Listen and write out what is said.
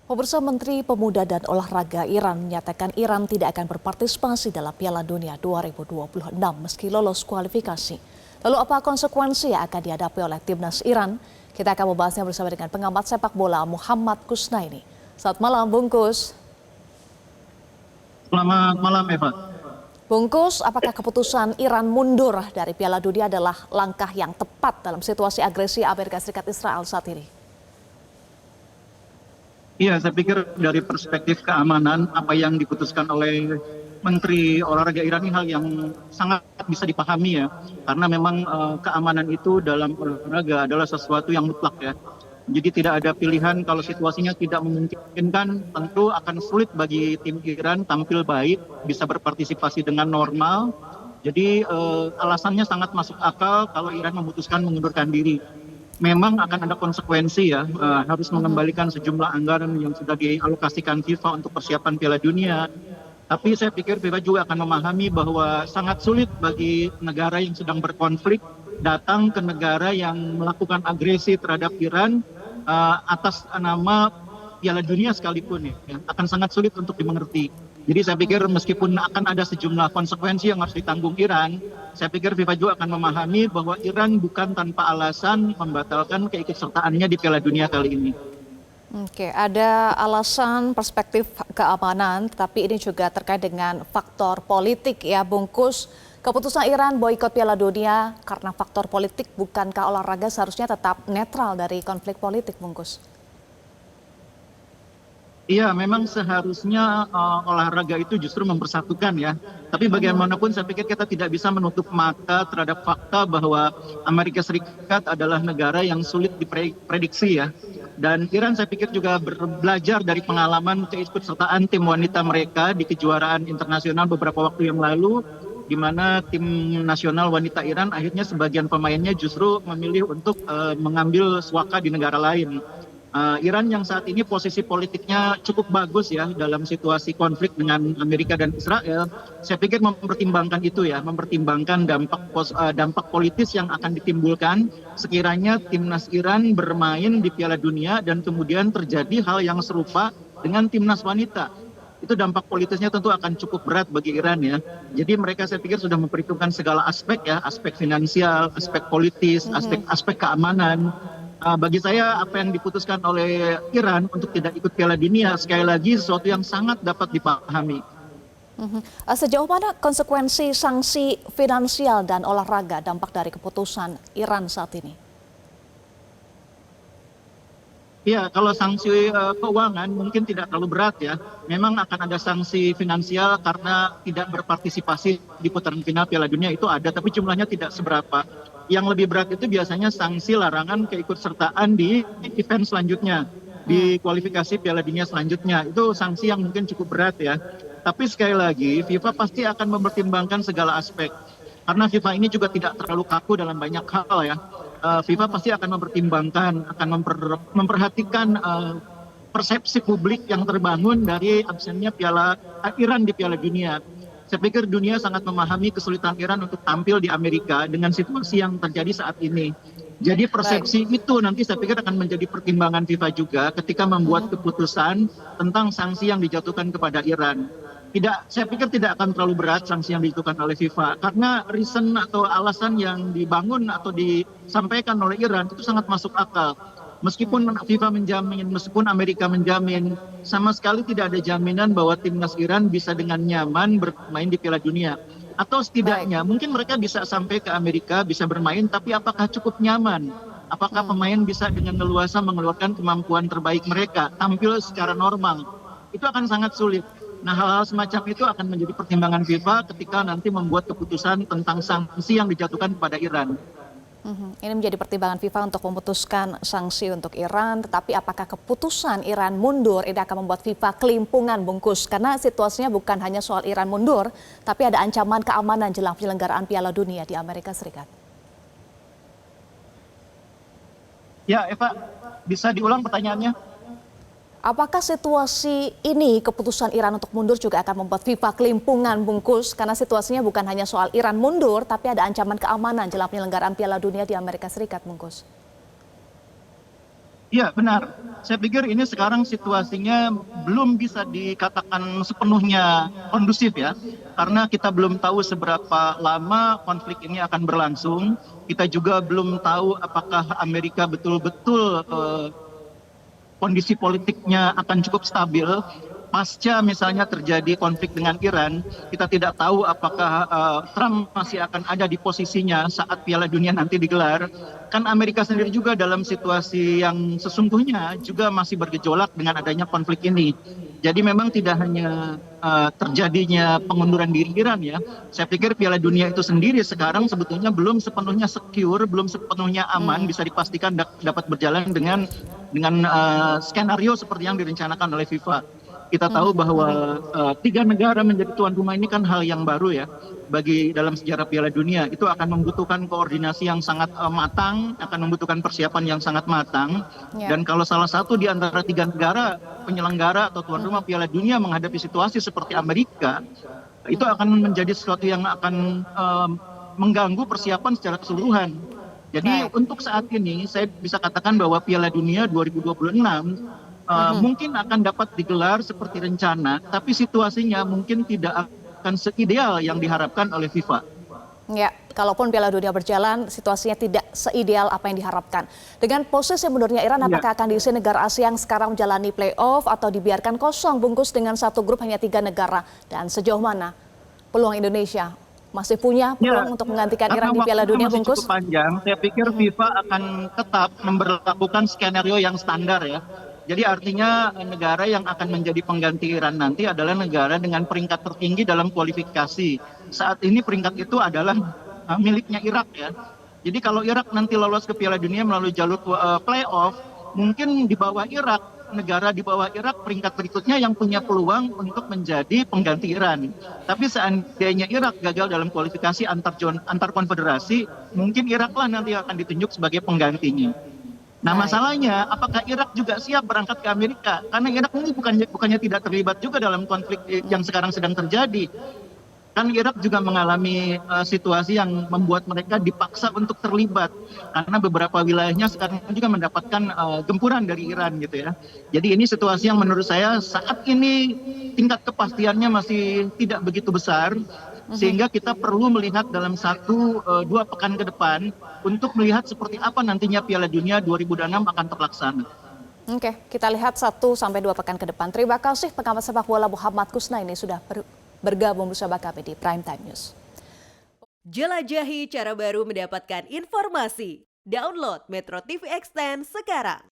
Pemirsa, Menteri Pemuda dan Olahraga Iran menyatakan Iran tidak akan berpartisipasi dalam Piala Dunia 2026 meski lolos kualifikasi. Lalu apa konsekuensi yang akan dihadapi oleh timnas Iran? Kita akan membahasnya bersama dengan pengamat sepak bola Muhammad Kusnaini. Selamat malam, Bungkus. Selamat malam, Eva. Bungkus, apakah keputusan Iran mundur dari Piala Dunia adalah langkah yang tepat dalam situasi agresi Amerika Serikat Israel saat ini? Iya, saya pikir dari perspektif keamanan, apa yang diputuskan oleh Menteri Olahraga Iran ini hal yang sangat bisa dipahami ya. Karena memang keamanan itu dalam olahraga adalah sesuatu yang mutlak ya. Jadi tidak ada pilihan kalau situasinya tidak memungkinkan, tentu akan sulit bagi tim Iran tampil baik, bisa berpartisipasi dengan normal. Jadi alasannya sangat masuk akal kalau Iran memutuskan mengundurkan diri. Memang akan ada konsekuensi ya, harus mengembalikan sejumlah anggaran yang sudah dialokasikan FIFA untuk persiapan Piala Dunia. Tapi saya pikir FIFA juga akan memahami bahwa sangat sulit bagi negara yang sedang berkonflik datang ke negara yang melakukan agresi terhadap Iran atas nama Piala Dunia sekalipun ya, akan sangat sulit untuk dimengerti. Jadi saya pikir meskipun akan ada sejumlah konsekuensi yang harus ditanggung Iran, saya pikir FIFA juga akan memahami bahwa Iran bukan tanpa alasan membatalkan keikutsertaannya di Piala Dunia kali ini. Oke, ada alasan perspektif keamanan, tapi ini juga terkait dengan faktor politik ya, Bungkus. Keputusan Iran boikot Piala Dunia karena faktor politik, bukankah olahraga seharusnya tetap netral dari konflik politik, Bungkus? Iya, memang seharusnya olahraga itu justru mempersatukan ya. Tapi bagaimanapun saya pikir kita tidak bisa menutup mata terhadap fakta bahwa Amerika Serikat adalah negara yang sulit diprediksi ya. Dan Iran saya pikir juga belajar dari pengalaman keikutsertaan tim wanita mereka di kejuaraan internasional beberapa waktu yang lalu, di mana tim nasional wanita Iran akhirnya sebagian pemainnya justru memilih untuk mengambil suaka di negara lain. Iran yang saat ini posisi politiknya cukup bagus ya dalam situasi konflik dengan Amerika dan Israel, saya pikir mempertimbangkan itu ya, mempertimbangkan dampak politis yang akan ditimbulkan sekiranya timnas Iran bermain di Piala Dunia dan kemudian terjadi hal yang serupa dengan timnas wanita. Itu dampak politisnya tentu akan cukup berat bagi Iran ya. Jadi mereka saya pikir sudah memperhitungkan segala aspek ya, aspek finansial, aspek politis, aspek keamanan. Bagi saya apa yang diputuskan oleh Iran untuk tidak ikut Piala Dunia sekali lagi sesuatu yang sangat dapat dipahami. Sejauh mana konsekuensi sanksi finansial dan olahraga dampak dari keputusan Iran saat ini? Ya, kalau sanksi keuangan mungkin tidak terlalu berat ya. Memang akan ada sanksi finansial karena tidak berpartisipasi di putaran final Piala Dunia itu ada, tapi jumlahnya tidak seberapa. Yang lebih berat itu biasanya sanksi larangan keikutsertaan di event selanjutnya, di kualifikasi Piala Dunia selanjutnya. Itu sanksi yang mungkin cukup berat ya. Tapi sekali lagi FIFA pasti akan mempertimbangkan segala aspek. Karena FIFA ini juga tidak terlalu kaku dalam banyak hal ya. FIFA pasti akan mempertimbangkan, akan memperhatikan persepsi publik yang terbangun dari absennya Iran di Piala Dunia. Saya pikir dunia sangat memahami kesulitan Iran untuk tampil di Amerika dengan situasi yang terjadi saat ini. Jadi persepsi itu nanti saya pikir akan menjadi pertimbangan FIFA juga ketika membuat keputusan tentang sanksi yang dijatuhkan kepada Iran. Saya pikir tidak akan terlalu berat sanksi yang dijatuhkan oleh FIFA karena reason atau alasan yang dibangun atau disampaikan oleh Iran itu sangat masuk akal. Meskipun FIFA menjamin, meskipun Amerika menjamin, sama sekali tidak ada jaminan bahwa timnas Iran bisa dengan nyaman bermain di Piala Dunia. Atau setidaknya mungkin mereka bisa sampai ke Amerika, bisa bermain, tapi apakah cukup nyaman? Apakah pemain bisa dengan leluasa mengeluarkan kemampuan terbaik mereka, tampil secara normal? Itu akan sangat sulit. Nah, hal-hal semacam itu akan menjadi pertimbangan FIFA ketika nanti membuat keputusan tentang sanksi yang dijatuhkan kepada Iran. Ini menjadi pertimbangan FIFA untuk memutuskan sanksi untuk Iran, tetapi apakah keputusan Iran mundur ini akan membuat FIFA kelimpungan, Bungkus? Karena situasinya bukan hanya soal Iran mundur, tapi ada ancaman keamanan jelang penyelenggaraan Piala Dunia di Amerika Serikat. Ya, Eva, bisa diulang pertanyaannya? Apakah situasi ini, keputusan Iran untuk mundur juga akan membuat FIFA kelimpungan, Bungkus? Karena situasinya bukan hanya soal Iran mundur, tapi ada ancaman keamanan jelang penyelenggaraan Piala Dunia di Amerika Serikat, Bungkus. Iya, benar. Saya pikir ini sekarang situasinya belum bisa dikatakan sepenuhnya kondusif ya, karena kita belum tahu seberapa lama konflik ini akan berlangsung. Kita juga belum tahu apakah Amerika betul-betul kondisi politiknya akan cukup stabil. Pasca misalnya terjadi konflik dengan Iran, kita tidak tahu apakah Trump masih akan ada di posisinya saat Piala Dunia nanti digelar. Kan Amerika sendiri juga dalam situasi yang sesungguhnya juga masih bergejolak dengan adanya konflik ini. Jadi memang tidak hanya terjadinya pengunduran diri Iran ya. Saya pikir Piala Dunia itu sendiri sekarang sebetulnya belum sepenuhnya secure, belum sepenuhnya aman, bisa dipastikan dapat berjalan dengan skenario seperti yang direncanakan oleh FIFA. Kita tahu bahwa 3 negara menjadi tuan rumah ini kan hal yang baru ya bagi dalam sejarah Piala Dunia. Itu akan membutuhkan koordinasi yang sangat matang, akan membutuhkan persiapan yang sangat matang. Dan kalau salah satu di antara 3 negara penyelenggara atau tuan rumah Piala Dunia menghadapi situasi seperti Amerika, itu akan menjadi sesuatu yang akan mengganggu persiapan secara keseluruhan. Jadi untuk saat ini saya bisa katakan bahwa Piala Dunia 2026 mungkin akan dapat digelar seperti rencana, tapi situasinya mungkin tidak akan seideal yang diharapkan oleh FIFA. Ya, kalaupun Piala Dunia berjalan, situasinya tidak seideal apa yang diharapkan. Dengan posisi mundurnya Iran, apakah akan diisi negara Asia yang sekarang menjalani play-off atau dibiarkan kosong bungkus dengan satu grup hanya 3 negara? Dan sejauh mana peluang Indonesia masih punya peluang untuk menggantikan Iran di Piala Dunia bungkus? Cukup panjang, saya pikir FIFA akan tetap memberlakukan skenario yang standar ya. Jadi artinya negara yang akan menjadi pengganti Iran nanti adalah negara dengan peringkat tertinggi dalam kualifikasi. Saat ini peringkat itu adalah miliknya Irak ya. Jadi kalau Irak nanti lolos ke Piala Dunia melalui jalur play-off, mungkin di bawah Irak, negara di bawah Irak peringkat berikutnya yang punya peluang untuk menjadi pengganti Iran. Tapi seandainya Irak gagal dalam kualifikasi antar konfederasi, mungkin Iraklah nanti akan ditunjuk sebagai penggantinya. Nah masalahnya apakah Irak juga siap berangkat ke Amerika? Karena Irak ini bukannya tidak terlibat juga dalam konflik yang sekarang sedang terjadi. Kan Irak juga mengalami situasi yang membuat mereka dipaksa untuk terlibat. Karena beberapa wilayahnya sekarang juga mendapatkan gempuran dari Iran gitu ya. Jadi ini situasi yang menurut saya saat ini tingkat kepastiannya masih tidak begitu besar. Sehingga kita perlu melihat dalam 1-2 pekan ke depan untuk melihat seperti apa nantinya Piala Dunia 2026 akan terlaksana. Oke, kita lihat 1-2 pekan ke depan. Terima kasih pengamat sepak bola Muhammad Kusna ini sudah bergabung bersama kami di Prime Time News. Jelajahi cara baru mendapatkan informasi. Download Metro TV Extend sekarang.